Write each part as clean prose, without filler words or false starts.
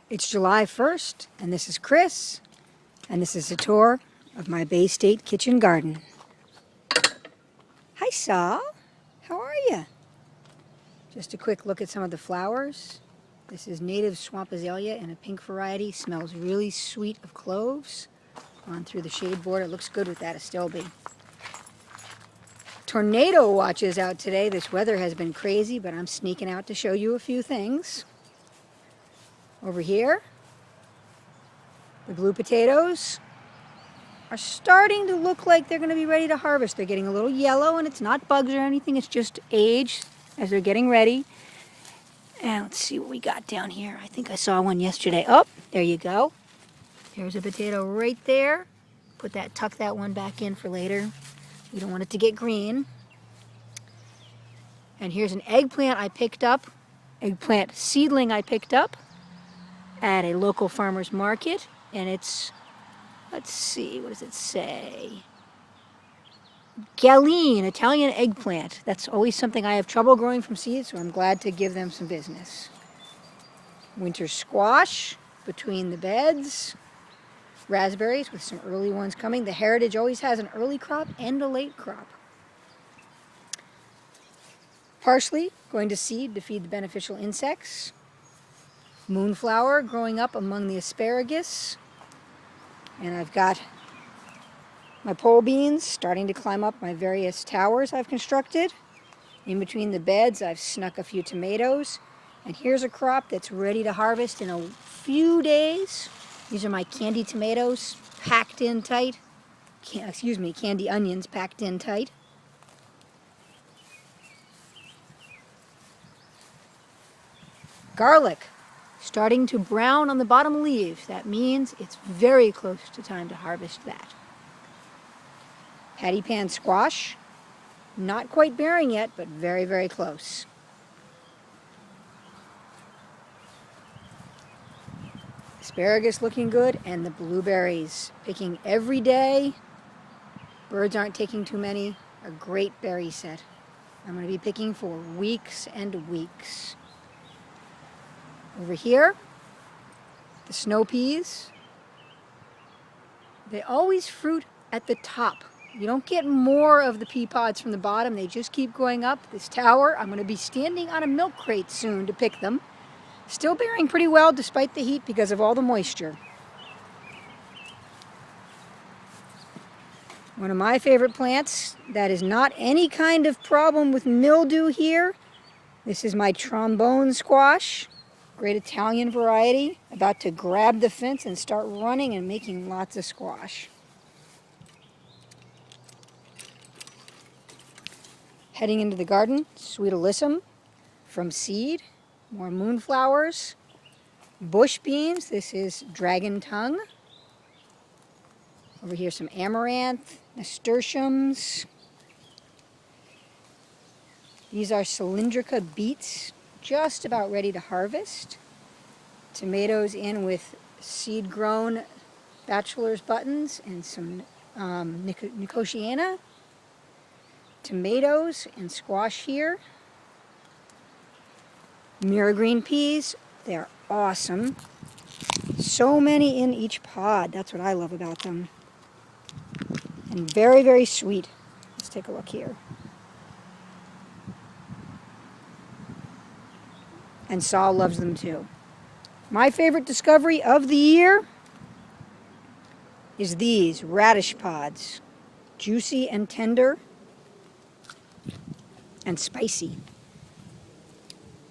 It's July 1st, and this is Chris, and this is a tour of my Bay State kitchen garden. Hi, Saul. How are you? Just a quick look at some of the flowers. This is native swamp azalea in a pink variety. Smells really sweet of cloves. On through the shade border. It looks good with that astilbe. Tornado watches out today. This weather has been crazy, but I'm sneaking out to show you a few things. Over here, the blue potatoes are starting to look like they're going to be ready to harvest. They're getting a little yellow, and it's not bugs or anything. It's just age as they're getting ready. And let's see what we got down here. I think I saw one yesterday. Oh, there you go. There's a potato right there. Tuck that one back in for later. We don't want it to get green. And here's an eggplant I picked up, eggplant seedling I picked up at a local farmer's market. And it's, let's see, what does it say? Galine, Italian eggplant. That's always something I have trouble growing from seeds, so I'm glad to give them some business. Winter squash between the beds. Raspberries with some early ones coming. The Heritage always has an early crop and a late crop. Parsley going to seed to feed the beneficial insects. Moonflower growing up among the asparagus. And I've got my pole beans starting to climb up my various towers I've constructed. In between the beds, I've snuck a few tomatoes. And here's a crop that's ready to harvest in a few days. These are my candy tomatoes packed in tight. Candy onions packed in tight. Garlic starting to brown on the bottom leaves. That means it's very close to time to harvest that. Patty pan squash, not quite bearing yet, but very, very close. Asparagus looking good, and the blueberries picking every day. Birds aren't taking too many. A great berry set. I'm going to be picking for weeks and weeks. Over here, the snow peas. They always fruit at the top. You don't get more of the pea pods from the bottom. They just keep going up. This tower, I'm going to be standing on a milk crate soon to pick them. Still bearing pretty well despite the heat because of all the moisture. One of my favorite plants that is not any kind of problem with mildew here. This is my trombone squash, great Italian variety, about to grab the fence and start running and making lots of squash. Heading into the garden, sweet alyssum from seed. More moonflowers, bush beans. This is dragon tongue. Over here some amaranth, nasturtiums. These are cylindrica beets, just about ready to harvest. Tomatoes in with seed-grown bachelor's buttons and some Nicotiana. Tomatoes and squash here. Mira green peas, they're awesome. So many in each pod. That's what I love about them. And very, very sweet. Let's take a look here. And Saul loves them too. My favorite discovery of the year is these radish pods. Juicy and tender and spicy.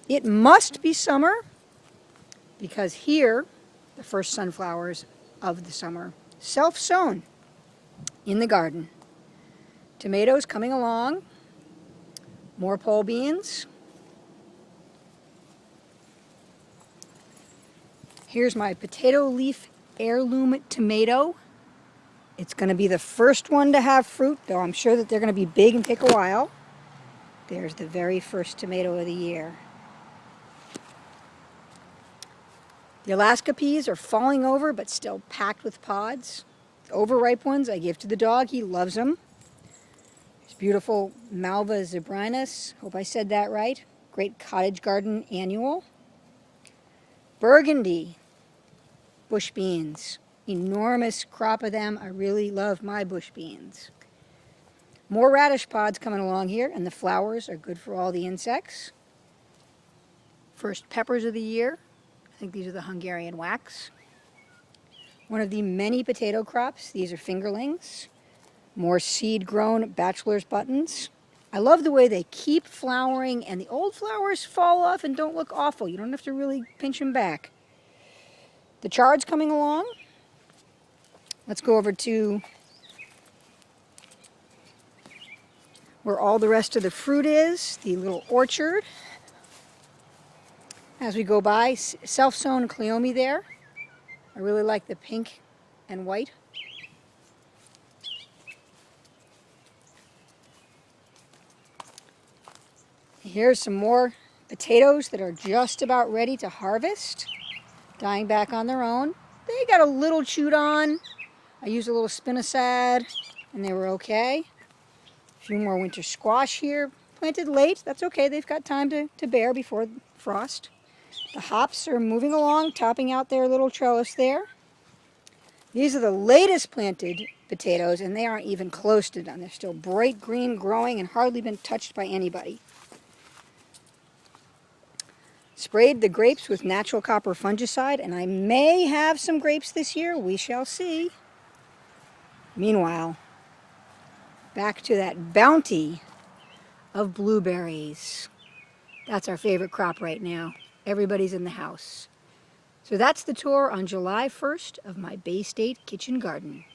It must be summer because here, the first sunflowers of the summer, self-sown in the garden. Tomatoes coming along, more pole beans. Here's my potato leaf heirloom tomato. It's going to be the first one to have fruit, though I'm sure that they're going to be big and take a while. There's the very first tomato of the year. The Alaska peas are falling over, but still packed with pods. The overripe ones I give to the dog. He loves them. There's beautiful Malva zebrinus. Hope I said that right. Great cottage garden annual. Burgundy. bush beans. Enormous crop of them. I really love my bush beans. More radish pods coming along here, and the flowers are good for all the insects. First peppers of the year. I think these are the Hungarian wax. One of the many potato crops. These are fingerlings. More seed-grown bachelor's buttons. I love the way they keep flowering, and the old flowers fall off and don't look awful. You don't have to really pinch them back. The chard's coming along. Let's go over to where all the rest of the fruit is, the little orchard. As we go by, self-sown cleome there. I really like the pink and white. Here's some more potatoes that are just about ready to harvest, dying back on their own. They got a little chewed on. I used a little spinosad, and they were okay. A few more winter squash here. Planted late, that's okay. They've got time to bear before frost. The hops are moving along, topping out their little trellis there. These are the latest planted potatoes, and they aren't even close to done. They're still bright green, growing, and hardly been touched by anybody. Sprayed the grapes with natural copper fungicide, and I may have some grapes this year. We shall see. Meanwhile, back to that bounty of blueberries. That's our favorite crop right now. Everybody's in the house. So that's the tour on July 1st of my Bay State kitchen garden.